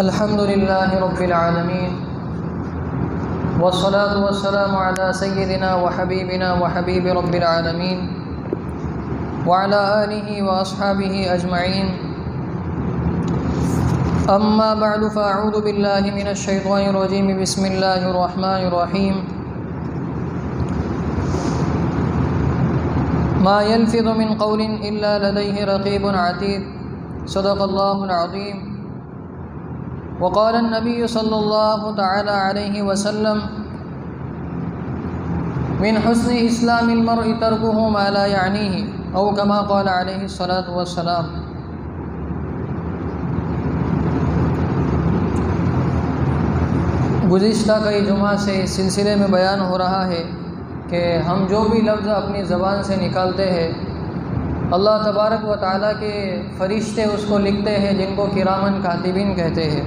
الحمد لله رب العالمين والصلاة والسلام على سيدنا وحبيبنا وحبيب رب العالمين وعلى آله وأصحابه أجمعين. أما بعد فأعوذ بالله من الشيطان الرجيم. بسم الله الرحمن الرحيم. ما يلفظ من قول إلا لديه رقيب عتيد. صدق الله العظيم. وقال النبي صلى الله تعالى عليه وسلم: من حسن اسلام المرء تركه ما لا يعنيه، او كما قال عليه الصلاة والسلام. گزشتہ کئی جمعہ سے اس سلسلے میں بیان ہو رہا ہے کہ ہم جو بھی لفظ اپنی زبان سے نکالتے ہیں، اللہ تبارک و تعالیٰ کے فرشتے اس کو لکھتے ہیں، جن کو کرامن کاتبین کہتے ہیں.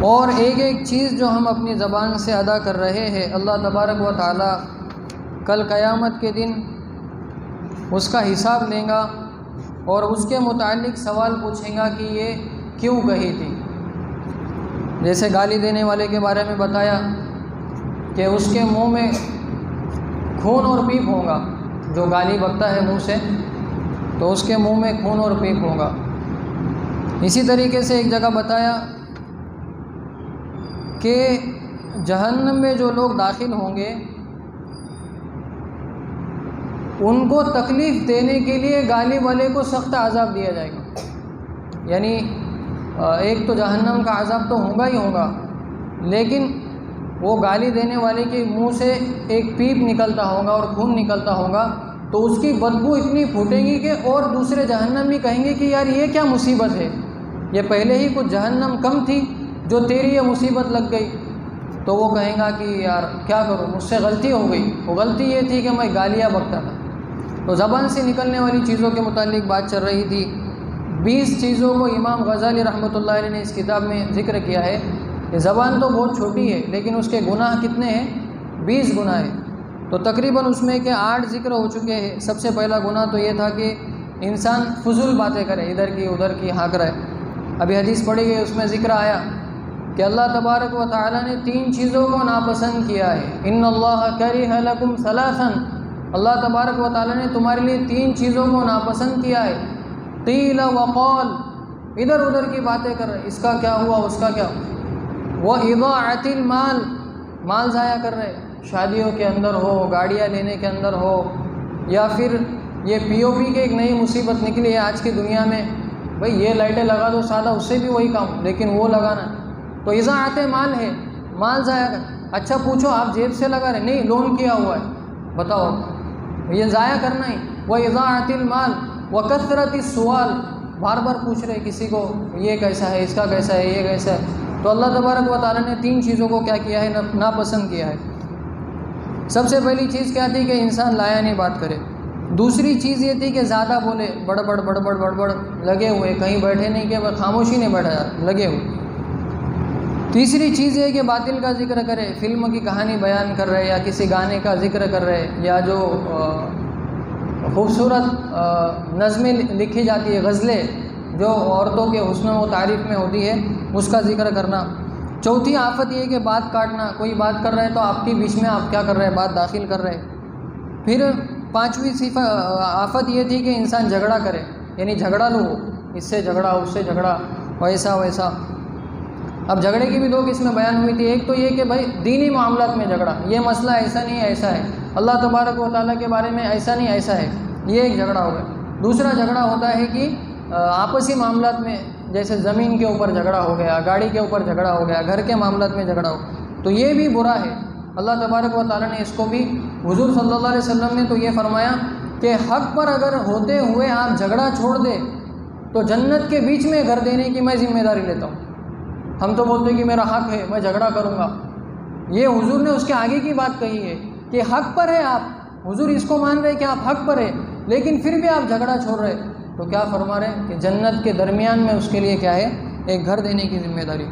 اور ایک ایک چیز جو ہم اپنی زبان سے ادا کر رہے ہیں، اللہ تبارک و تعالیٰ کل قیامت کے دن اس کا حساب لیں گا اور اس کے متعلق سوال پوچھیں گا کہ یہ کیوں کہی تھی. جیسے گالی دینے والے کے بارے میں بتایا کہ اس کے منہ میں خون اور پیپ ہوگا. جو گالی بکتا ہے منہ سے تو اس کے منہ میں خون اور پیپ ہوگا. اسی طریقے سے ایک جگہ بتایا کہ جہنم میں جو لوگ داخل ہوں گے ان کو تکلیف دینے کے لیے گالی والے کو سخت عذاب دیا جائے گا. یعنی ایک تو جہنم کا عذاب تو ہوگا ہی ہوگا، لیکن وہ گالی دینے والے کے منہ سے ایک پیپ نکلتا ہوگا اور خون نکلتا ہوگا، تو اس کی بدبو اتنی پھوٹے گی کہ اور دوسرے جہنمی کہیں گے کہ یار یہ کیا مصیبت ہے، یہ پہلے ہی کچھ جہنم کم تھی جو تیری یہ مصیبت لگ گئی. تو وہ کہیں گا کہ یار کیا کروں، مجھ سے غلطی ہو گئی. وہ غلطی یہ تھی کہ میں گالیاں بکتا تھا. تو زبان سے نکلنے والی چیزوں کے متعلق بات چل رہی تھی. 20 چیزوں کو امام غزالی رحمۃ اللہ علیہ نے اس کتاب میں ذکر کیا ہے کہ زبان تو بہت چھوٹی ہے لیکن اس کے گناہ کتنے ہیں؟ 20 گناہ ہیں. تو تقریباً اس میں کہ 8 ذکر ہو چکے ہیں. سب سے پہلا گناہ تو یہ تھا کہ انسان فضول باتیں کرے، ادھر کی ادھر کی ہانک رہے. ابھی حدیث پڑھی گئی، اس میں ذکر آیا کہ اللہ تبارک و تعالیٰ نے 3 چیزوں کو ناپسند کیا ہے. ان اللہ کرہ لکم ثلاثا، اللہ تبارک و تعالیٰ نے تمہارے لیے 3 چیزوں کو ناپسند کیا ہے. قیل وقال، ادھر ادھر کی باتیں کر رہے، اس کا کیا ہوا اس کا کیا ہوا. واضاعۃ المال، مال ضائع کر رہے، شادیوں کے اندر ہو، گاڑیاں لینے کے اندر ہو، یا پھر یہ پی او پی کی ایک نئی مصیبت نکلی ہے آج کی دنیا میں، بھئی یہ لائٹیں لگا دو سادہ، اس سے بھی وہی کام، لیکن وہ لگانا. تو اضاعت مال ہے، مال ضائع کر. اچھا پوچھو آپ جیب سے لگا رہے؟ نہیں، لون کیا ہوا ہے. بتاؤ، یہ ضائع کرنا ہی. واضاعۃ المال وکثرت السؤال، بار بار پوچھ رہے کسی کو یہ کیسا ہے، اس کا کیسا ہے، یہ کیسا ہے. تو اللہ تبارک و تعالیٰ نے 3 چیزوں کو کیا کیا ہے؟ ناپسند کیا ہے. سب سے پہلی چیز کیا تھی کہ انسان لایا نہیں بات کرے. دوسری چیز یہ تھی کہ زیادہ بولے، بڑبڑ بڑبڑ بڑبڑ لگے ہوئے، کہیں بیٹھے نہیں کہ خاموشی نہیں بیٹھا جاتا، لگے ہوئے. تیسری چیز یہ کہ باطل کا ذکر کرے، فلم کی کہانی بیان کر رہے یا کسی گانے کا ذکر کر رہے، یا جو خوبصورت نظمیں لکھی جاتی ہے، غزلیں جو عورتوں کے حسن و تعریف میں ہوتی ہے، اس کا ذکر کرنا. چوتھی آفت یہ کہ بات کاٹنا، کوئی بات کر رہے ہیں تو آپ کے بیچ میں آپ کیا کر رہے ہیں؟ بات داخل کر رہے. پھر 5ویں آفت یہ تھی کہ انسان جھگڑا کرے، یعنی جھگڑا لو، اس سے جھگڑا، اس سے جھگڑا، ویسا ویسا. اب جھگڑے کی بھی 2 قسمیں بیان ہوئی تھی. ایک تو یہ کہ بھائی دینی معاملات میں جھگڑا، یہ مسئلہ ایسا نہیں ایسا ہے، اللہ تبارک و تعالیٰ کے بارے میں ایسا نہیں ایسا ہے، یہ ایک جھگڑا ہو گیا. دوسرا جھگڑا ہوتا ہے کہ آپسی معاملات میں، جیسے زمین کے اوپر جھگڑا ہو گیا، گاڑی کے اوپر جھگڑا ہو گیا، گھر کے معاملات میں جھگڑا ہو، تو یہ بھی برا ہے. اللہ تبارک و تعالیٰ نے اس کو بھی، حضور صلی اللہ علیہ وسلم نے تو یہ فرمایا کہ حق پر اگر ہوتے ہوئے آپ جھگڑا چھوڑ دے تو جنت کے بیچ میں گھر دینے کی میں ذمہ داری لیتا ہوں. ہم تو بولتے ہیں کہ میرا حق ہے، میں جھگڑا کروں گا. یہ حضور نے اس کے آگے کی بات کہی ہے کہ حق پر ہے آپ، حضور اس کو مان رہے کہ آپ حق پر ہے، لیکن پھر بھی آپ جھگڑا چھوڑ رہے. تو کیا فرما رہے ہیں کہ جنت کے درمیان میں اس کے لیے کیا ہے؟ ایک گھر دینے کی ذمہ داری.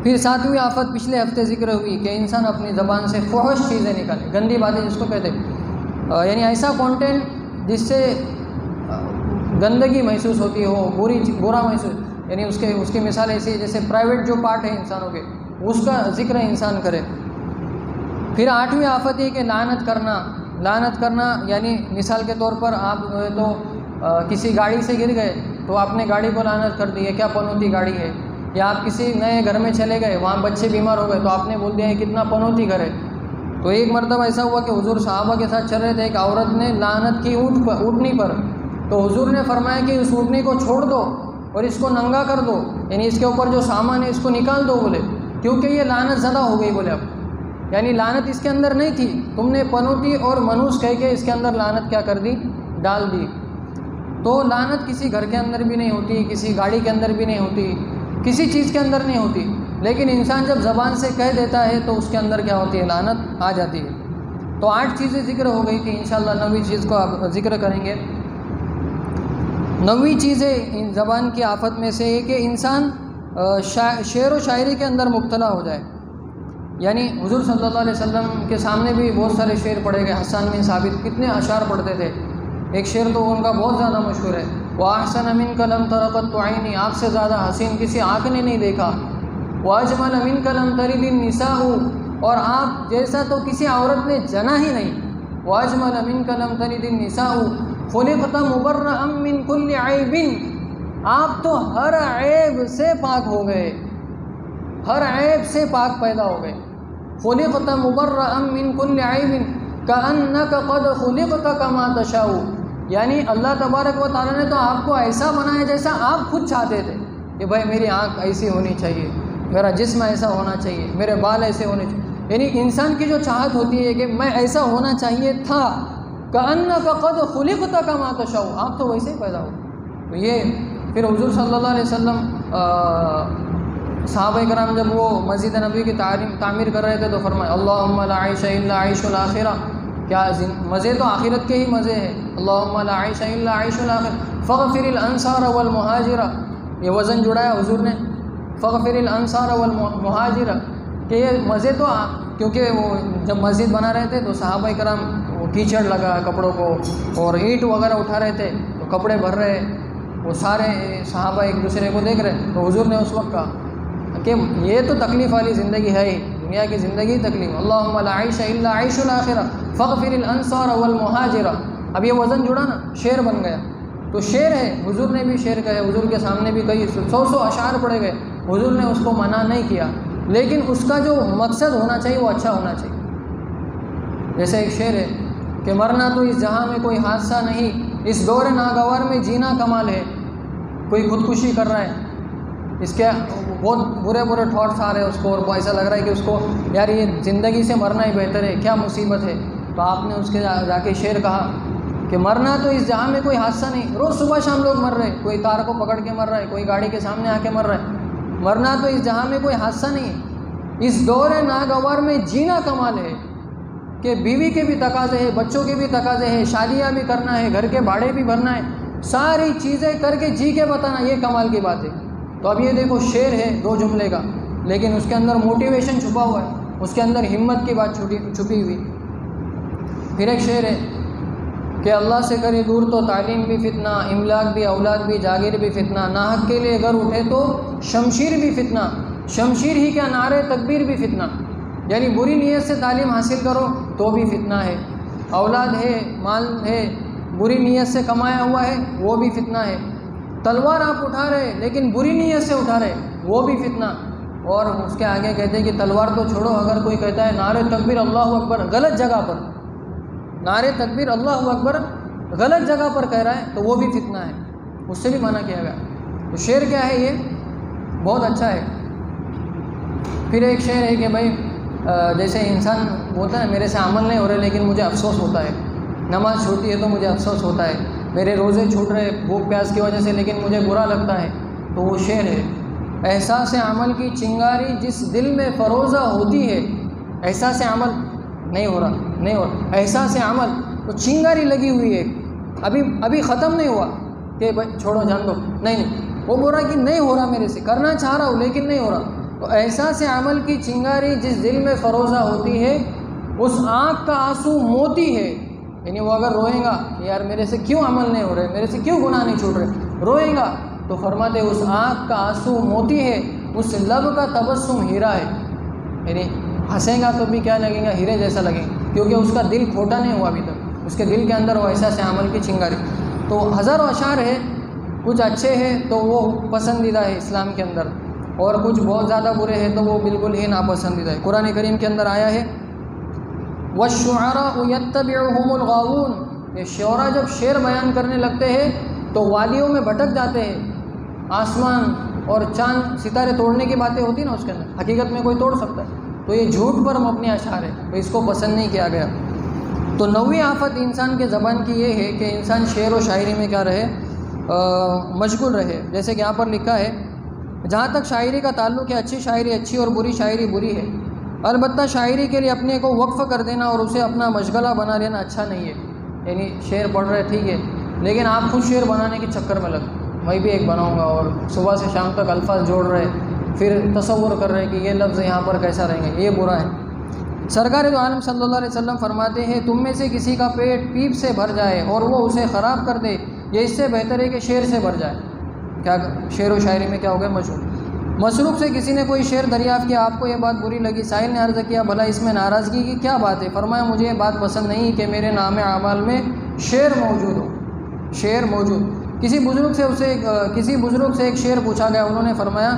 پھر 7ویں آفت پچھلے ہفتے ذکر ہوئی کہ انسان اپنی زبان سے فحش چیزیں نکالے، گندی باتیں جس کو کہتے ہیں، یعنی ایسا کانٹینٹ جس سے گندگی محسوس ہوتی ہو، برا محسوس. یعنی اس کی مثال ایسی ہے جیسے پرائیویٹ جو پارٹ ہے انسانوں کے اس کا ذکر انسان کرے۔ پھر 8ویں آفت یہ کہ لعنت کرنا یعنی مثال کے طور پر آپ تو کسی گاڑی سے گر گئے تو آپ نے گاڑی کو لعنت کر دی ہے، کیا پنوتی گاڑی ہے، یا آپ کسی نئے گھر میں چلے گئے، وہاں بچے بیمار ہو گئے تو آپ نے بول دیا ہے کتنا پنوتی گھر ہے۔ تو ایک مرتبہ ایسا ہوا کہ حضور صحابہ کے ساتھ چل رہے تھے، ایک عورت نے لعنت کی اونٹنی پر، تو حضور نے فرمایا کہ اس اونٹنی کو چھوڑ دو اور اس کو ننگا کر دو، یعنی اس کے اوپر جو سامان ہے اس کو نکال دو بولے، کیونکہ یہ لعنت زدہ ہو گئی بولے اب، یعنی لعنت اس کے اندر نہیں تھی، تم نے پنوتی اور منوس کہہ کے اس کے اندر لعنت کیا کر دی، ڈال دی۔ تو لعنت کسی گھر کے اندر بھی نہیں ہوتی، کسی گاڑی کے اندر بھی نہیں ہوتی، کسی چیز کے اندر نہیں ہوتی، لیکن انسان جب زبان سے کہہ دیتا ہے تو اس کے اندر کیا ہوتی ہے، لعنت آ جاتی ہے۔ تو 8 چیزیں ذکر ہو گئی تھی، انشاءاللہ 9ویں چیز کو آپ ذکر کریں گے۔ 9ویں چیز ہے زبان کی آفت میں سے یہ کہ انسان شعر و شاعری کے اندر مبتلا ہو جائے، یعنی حضور صلی اللہ علیہ وسلم کے سامنے بھی بہت سارے شعر پڑھے گئے، حسان بن ثابت کتنے اشعار پڑھتے تھے، ایک شعر تو ان کا بہت زیادہ مشہور ہے، وَأَحْسَنَ مِنْكَ لَمْ تَرَ قَطُّ عَيْنِي، آپ سے زیادہ حسین کسی آنکھ نے نہیں دیکھا، وَأَجْمَلَ مِنْكَ لَمْ تَلِدِ النِّسَاءُ، اور آپ جیسا تو کسی عورت نے جنا ہی نہیں، وَأَجْمَلَ مِنْكَ لَمْ تَلِدِ النِّسَاءُ خُلِقْتَ مُبَرَّأً مِنْ كُلِّ عَيْبٍ، آپ تو ہر عیب سے پاک ہو گئے، ہر عیب سے پاک پیدا ہو گئے، خُلِقْتَ مُبَرَّأً مِنْ كُلِّ عَيْبٍ كَأَنَّكَ قَدْ خُلِقْتَ كَمَا تَشَاءُ، یعنی اللہ تبارک و تعالیٰ نے تو آپ کو ایسا بنایا جیسا آپ خود چاہتے تھے، کہ بھائی میری آنکھ ایسی ہونی چاہیے، میرا جسم ایسا ہونا چاہیے، میرے بال ایسے ہونے چاہیے، یعنی انسان کی جو چاہت ہوتی ہے کہ میں ایسا ہونا چاہیے تھا، كَأَنَّكَ قَدْ خُلِقْتَ كَمَا تَشَاءُ، آپ تو ویسے ہی پیدا ہو۔ تو یہ پھر حضور صلی اللہ علیہ وسلم صحابہ کرام جب وہ مسجد نبی کی تعمیر کر رہے تھے تو فرمایا اللہم لا عیش الا عیش الاخرہ، کیا مزے تو آخرت کے ہی مزے ہیں، اللہم لا عیش الا عیش الاخرہ فاغفر الانصار والمہاجر، یہ وزن جڑایا حضور نے، فاغفر الانصار والمہاجر، کہ یہ مزے تو کیونکہ وہ جب مسجد بنا رہے تھے تو صحابہ کرام وہ کیچڑ لگا کپڑوں کو اور اینٹ وغیرہ اٹھا رہے تھے تو کپڑے بھر رہے، وہ سارے صحابہ ایک دوسرے کو دیکھ رہے، تو حضور نے اس وقت کہا کہ یہ تو تکلیف والی زندگی ہے ہی، دنیا کی زندگی تکلیف، اللہم لا عیش الا عیش الاخرہ فاغفر الانصار والمہاجر، اب یہ وزن جڑا نا، شعر بن گیا، تو شعر ہے، حضور نے بھی شعر کہے، حضور کے سامنے بھی کئی 100 اشعار پڑھے گئے، حضور نے اس کو منع نہیں کیا، لیکن اس کا جو مقصد ہونا چاہیے وہ اچھا ہونا چاہیے۔ جیسے ایک شعر ہے کہ مرنا تو اس جہاں میں کوئی حادثہ نہیں، اس دور ناگوار میں جینا کمال ہے، کوئی خودکشی کر رہا ہے، اس کے بہت برے ٹھاٹس آ رہے ہیں اس کو، اور ایسا لگ رہا ہے کہ اس کو یار یہ زندگی سے مرنا ہی بہتر ہے، کیا مصیبت ہے، تو آپ نے اس کے جا کے شعر کہا کہ مرنا تو اس جہاں میں کوئی حادثہ نہیں، روز صبح شام لوگ مر رہے ہیں، کوئی کار کو پکڑ کے مر رہا ہے، کوئی گاڑی کے سامنے آ کے مر رہا ہے، مرنا تو اس جہاں میں کوئی حادثہ نہیں ہے، اس دور ناگوار میں جینا کمال ہے، کہ بیوی کے بھی تقاضے ہیں، بچوں کے بھی تقاضے ہیں، شادیاں بھی کرنا ہے، گھر کے بھاڑے بھی بھرنا ہے، ساری چیزیں کر کے جی کے بتانا، یہ کمال کی بات ہے۔ تو اب یہ دیکھو شعر ہے 2 جملے کا، لیکن اس کے اندر موٹیویشن چھپا ہوا ہے، اس کے اندر ہمت کی بات چھپی ہوئی۔ پھر ایک شعر ہے کہ اللہ سے کرے دور تو تعلیم بھی فتنہ، املاک بھی، اولاد بھی، جاگیر بھی فتنہ، ناحق کے لیے اگر اٹھے تو شمشیر بھی فتنہ، شمشیر ہی کیا نعرے تکبیر بھی فتنہ، یعنی بری نیت سے تعلیم حاصل کرو تو بھی فتنہ ہے، اولاد ہے، مال ہے، بری نیت سے کمایا ہوا ہے وہ بھی فتنہ ہے، تلوار آپ اٹھا رہے لیکن بری نیت سے اٹھا رہے وہ بھی فتنہ، اور اس کے آگے کہتے ہیں کہ تلوار تو چھوڑو، اگر کوئی کہتا ہے نعرے تکبیر اللہ اکبر غلط جگہ پر، نعرے تکبیر اللہ اکبر غلط جگہ پر کہہ رہا ہے تو وہ بھی فتنہ ہے، اس سے بھی منع کیا گیا۔ تو شعر کیا ہے، یہ بہت اچھا ہے۔ پھر ایک شعر ہے کہ بھائی جیسے انسان بولتا ہے میرے سے عمل نہیں ہو رہے لیکن مجھے افسوس ہوتا ہے، نماز چھوٹی ہے تو مجھے افسوس ہوتا ہے، میرے روزے چھوٹ رہے بھوک پیاس کی وجہ سے لیکن مجھے برا لگتا ہے، تو وہ شعر ہے احساس عمل کی چنگاری جس دل میں فروزہ ہوتی ہے، احساس عمل نہیں ہو رہا، احساس عمل تو چنگاری لگی ہوئی ہے، ابھی ختم نہیں ہوا کہ بھائی چھوڑو جان دو، نہیں وہ بول رہا کہ نہیں ہو رہا، میرے سے کرنا چاہ رہا ہوں لیکن نہیں ہو رہا، تو احساس عمل کی چنگاری جس دل میں فروزہ ہوتی ہے، اس آنکھ کا آنسو موتی ہے، یعنی وہ اگر روئے گا کہ یار میرے سے کیوں عمل نہیں ہو رہے، میرے سے کیوں گناہ نہیں چھوٹ رہے، روئے گا تو فرماتے اس آنکھ کا آنسو موتی ہے، اس لب کا تبسم ہیرا ہے. یعنی ہنسے گا تو بھی کیا لگے گا؟ ہیرے جیسا لگے گا، کیونکہ اس کا دل کھوٹا نہیں ہوا ابھی تک، اس کے دل کے اندر وہ احساس عمل کی چنگاری. تو ہزاروں اشعار ہے، کچھ اچھے ہیں تو وہ پسندیدہ ہے اسلام کے اندر، اور کچھ بہت زیادہ برے ہیں تو وہ بالکل ہی ناپسندیدہ ہے. قرآن کریم کے اندر آیا ہے وَالشُّعَرَاءُ يَتَّبِعُهُمُ الْغَاوُونَ، یہ شعراء جب شعر بیان کرنے لگتے ہیں تو وادیوں میں بھٹک جاتے ہیں. آسمان اور چاند ستارے توڑنے کی باتیں ہوتی نا اس کے اندر، حقیقت میں کوئی توڑ سکتا ہے، تو یہ جھوٹ پر مبنی اشعار ہے، تو اس کو پسند نہیں کیا گیا. تو نویں آفت انسان کے زبان کی یہ ہے کہ انسان شعر و شاعری میں کیا رہے؟ مشغول رہے. جیسے کہ یہاں پر لکھا ہے جہاں تک شاعری کا تعلق ہے، اچھی شاعری اچھی اور بری شاعری بری ہے. البتہ شاعری کے لیے اپنے کو وقف کر دینا اور اسے اپنا مشغلہ بنا لینا اچھا نہیں ہے. یعنی شعر پڑھ رہے ٹھیک ہے، لیکن آپ خود شعر بنانے کے چکر میں لگ، میں بھی ایک بناؤں گا، اور صبح سے شام تک الفاظ جوڑ رہے، پھر تصور کر رہے کہ یہ لفظ یہاں پر کیسا رہیں گے، یہ برا ہے. سرکار دو عالم صلی اللہ علیہ وسلم فرماتے ہیں تم میں سے کسی کا پیٹ پیپ سے بھر جائے اور وہ اسے خراب کر دے، یہ اس سے بہتر ہے کہ شعر سے بھر جائے. کیا شعر و شاعری میں کیا ہو گیا؟ مشہور. مسروق سے کسی نے کوئی شعر دریافت کیا، آپ کو یہ بات بری لگی. سائل نے عرض کیا بھلا اس میں ناراضگی کی کیا بات ہے؟ فرمایا مجھے یہ بات پسند نہیں کہ میرے نام اعمال میں شعر موجود ہو. شعر موجود. کسی بزرگ سے ایک شعر پوچھا گیا، انہوں نے فرمایا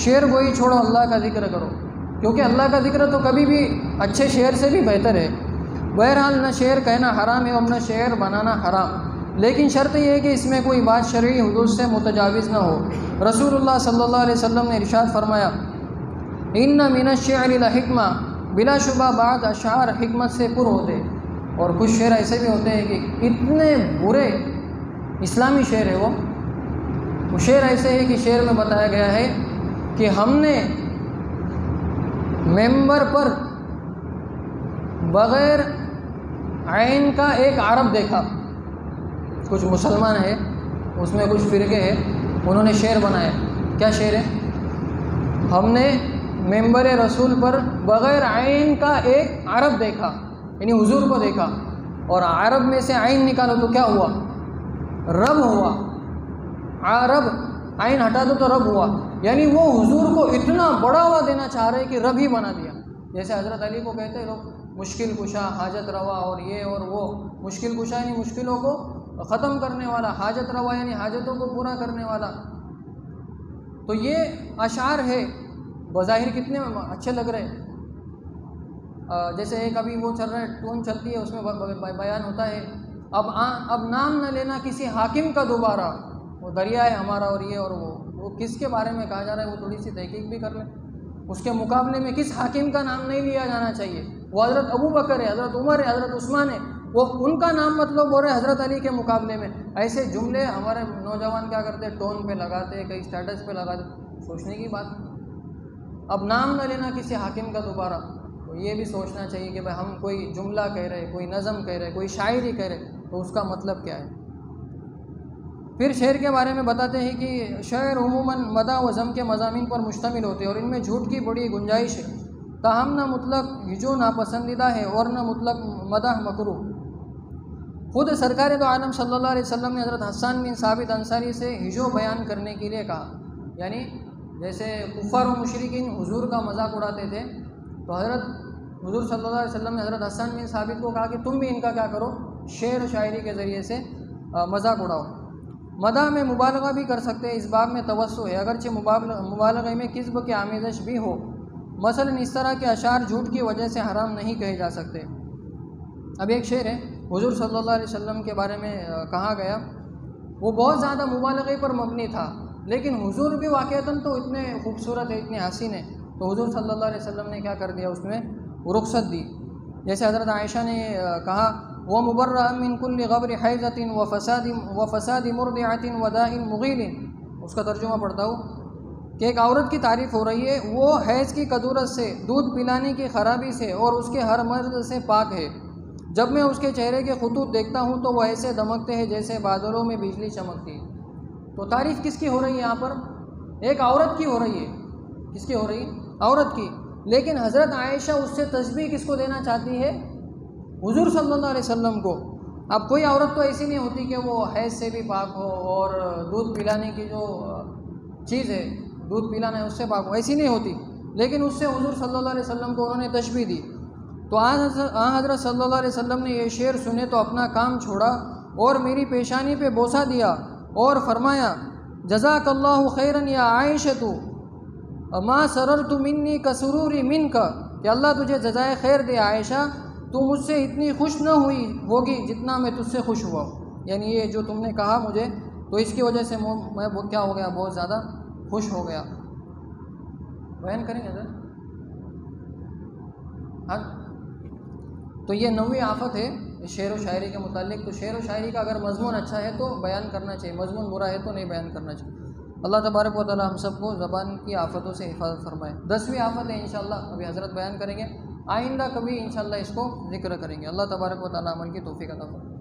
شعر گوئی چھوڑو، اللہ کا ذکر کرو، کیونکہ اللہ کا ذکر تو کبھی بھی اچھے شعر سے بھی بہتر ہے. بہرحال نہ شعر کہنا حرام ہے اور نہ شعر بنانا حرام، لیکن شرط یہ ہے کہ اس میں کوئی بات شرعی حدود سے متجاوز نہ ہو. رسول اللہ صلی اللہ علیہ وسلم نے ارشاد فرمایا ان من الشعر لحکمہ، بلا شبہ بعض اشعار حکمت سے پر ہوتے، اور کچھ شعر ایسے بھی ہوتے ہیں کہ اتنے برے اسلامی شعر ہے. وہ شعر ایسے ہے کہ شعر میں بتایا گیا ہے کہ ہم نے ممبر پر بغیر عین کا ایک عرب دیکھا. کچھ مسلمان ہے، اس میں کچھ فرقے ہیں، انہوں نے شعر بنایا. کیا شعر ہے؟ ہم نے ممبر رسول پر بغیر عین کا ایک عرب دیکھا، یعنی حضور کو دیکھا، اور عرب میں سے عین نکالو تو کیا ہوا؟ رب ہوا. عرب عین ہٹا دو تو رب ہوا. یعنی وہ حضور کو اتنا بڑھاوا دینا چاہ رہے کہ رب ہی بنا دیا. جیسے حضرت علی کو کہتے ہیں لوگ مشکل کشا، حاجت روا، اور یہ اور وہ. مشکل کشا یعنی مشکلوں کو ختم کرنے والا، حاجت روا یعنی حاجتوں کو پورا کرنے والا. تو یہ اشعار ہے، بظاہر کتنے اچھے لگ رہے. جیسے ایک ابھی وہ چل رہا ہے، ٹون چلتی ہے، اس میں بیان ہوتا ہے اب نام نہ لینا کسی حاکم کا دوبارہ، وہ دریا ہے ہمارا اور یہ اور وہ کس کے بارے میں کہا جا رہا ہے وہ تھوڑی سی تحقیق بھی کر لیں. اس کے مقابلے میں کس حاکم کا نام نہیں لیا جانا چاہیے؟ وہ حضرت ابو بکر ہے، حضرت عمر ہے، حضرت عثمان ہے، وہ ان کا نام مطلب ہو رہا ہے حضرت علی کے مقابلے میں. ایسے جملے ہمارے نوجوان کیا کرتے ہیں؟ ٹون پہ لگاتے، کئی اسٹیٹس پہ لگاتے. سوچنے کی بات. اب نام نہ لینا کسی حاکم کا دوبارہ، تو یہ بھی سوچنا چاہیے کہ بھائی ہم کوئی جملہ کہہ رہے، کوئی نظم کہہ رہے، کوئی شاعری کہہ رہے، تو اس کا مطلب کیا ہے. پھر شعر کے بارے میں بتاتے ہیں کہ شعر عموماً مدح و ذم کے مضامین پر مشتمل ہوتے ہیں اور ان میں جھوٹ کی بڑی گنجائش ہے. تاہم نہ مطلق ہجو ناپسندیدہ ہے اور نہ مطلق مدح مکروہ. خود سرکار دو عالم صلی اللہ علیہ وسلم نے حضرت حسان بن ثابت انصاری سے ہجو بیان کرنے کے لیے کہا. یعنی جیسے کفار و مشرکین حضور کا مذاق اڑاتے تھے، تو حضور صلی اللہ علیہ وسلم نے حضرت حسان بن ثابت کو کہا کہ تم بھی ان کا کیا کرو؟ شعر و شاعری کے ذریعے سے مذاق اڑاؤ. مدح میں مبالغہ بھی کر سکتے ہیں، اس باب میں توسع ہے، اگرچہ مبالغہ میں کذب کی آمیزش بھی ہو. مثلا اس طرح کے اشعار جھوٹ کی وجہ سے حرام نہیں کہے جا سکتے. اب ایک شعر ہے حضور صلی اللہ علیہ وسلم کے بارے میں کہا گیا، وہ بہت زیادہ مبالغے پر مبنی تھا، لیکن حضور بھی واقعتاً تو اتنے خوبصورت ہے، اتنے حسین ہیں، تو حضور صلی اللہ علیہ وسلم نے کیا کر دیا؟ اس میں رخصت دی. جیسے حضرت عائشہ نے کہا وَمُبَرَّأً مِّن كُلِّ غَبْرِ حَيْضَةٍ وَفَسَادِ مُرْضِعَةٍ وَدَاءٍ مُغِيلٍ. اس کا ترجمہ پڑھتا ہوں کہ ایک عورت کی تعریف ہو رہی ہے، وہ حیض کی کدورت سے، دودھ پلانے کی خرابی سے اور اس کے ہر مرض سے پاک ہے. جب میں اس کے چہرے کے خطوط دیکھتا ہوں تو وہ ایسے دمکتے ہیں جیسے بادلوں میں بجلی چمکتی. تو تعریف کس کی ہو رہی ہے یہاں پر؟ ایک عورت کی ہو رہی ہے. کس کی ہو رہی ہے؟ عورت کی. لیکن حضرت عائشہ اس سے تشبیہ کس کو دینا چاہتی ہے؟ حضور صلی اللہ علیہ وسلم کو. اب کوئی عورت تو ایسی نہیں ہوتی کہ وہ حیض سے بھی پاک ہو اور دودھ پلانے کی جو چیز ہے دودھ پلانا ہے اس سے پاک ہو، ایسی نہیں ہوتی، لیکن اس سے حضور صلی اللہ علیہ وسلم کو انہوں نے تشبیہ دی۔ تو حضرت صلی اللہ علیہ وسلم نے یہ شعر سنے تو اپنا کام چھوڑا اور میری پیشانی پہ بوسہ دیا اور فرمایا جزاک اللہ خیرا یا عائشۃ ما سررت منی کسروری منک، کہ اللہ تجھے جزائے خیر دے عائشہ، تو مجھ سے اتنی خوش نہ ہوئی ہوگی جتنا میں تجھ سے خوش ہوا ہوں، یعنی یہ جو تم نے کہا مجھے تو اس کی وجہ سے میں کیا ہو گیا، بہت زیادہ خوش ہو گیا۔ بیان کریں گے سر؟ ہاں، تو یہ 9ویں آفت ہے شعر و شاعری کے متعلق۔ تو شعر و شاعری کا اگر مضمون اچھا ہے تو بیان کرنا چاہیے، مضمون برا ہے تو نہیں بیان کرنا چاہیے۔ اللہ تبارک و تعالی ہم سب کو زبان کی آفتوں سے حفاظت فرمائے۔ 10ویں آفت ہے انشاءاللہ ابھی حضرت بیان کریں گے، آئندہ کبھی انشاءاللہ اس کو ذکر کریں گے۔ اللہ تبارک و تعالی عمل کی توفیق عطا فرمائے۔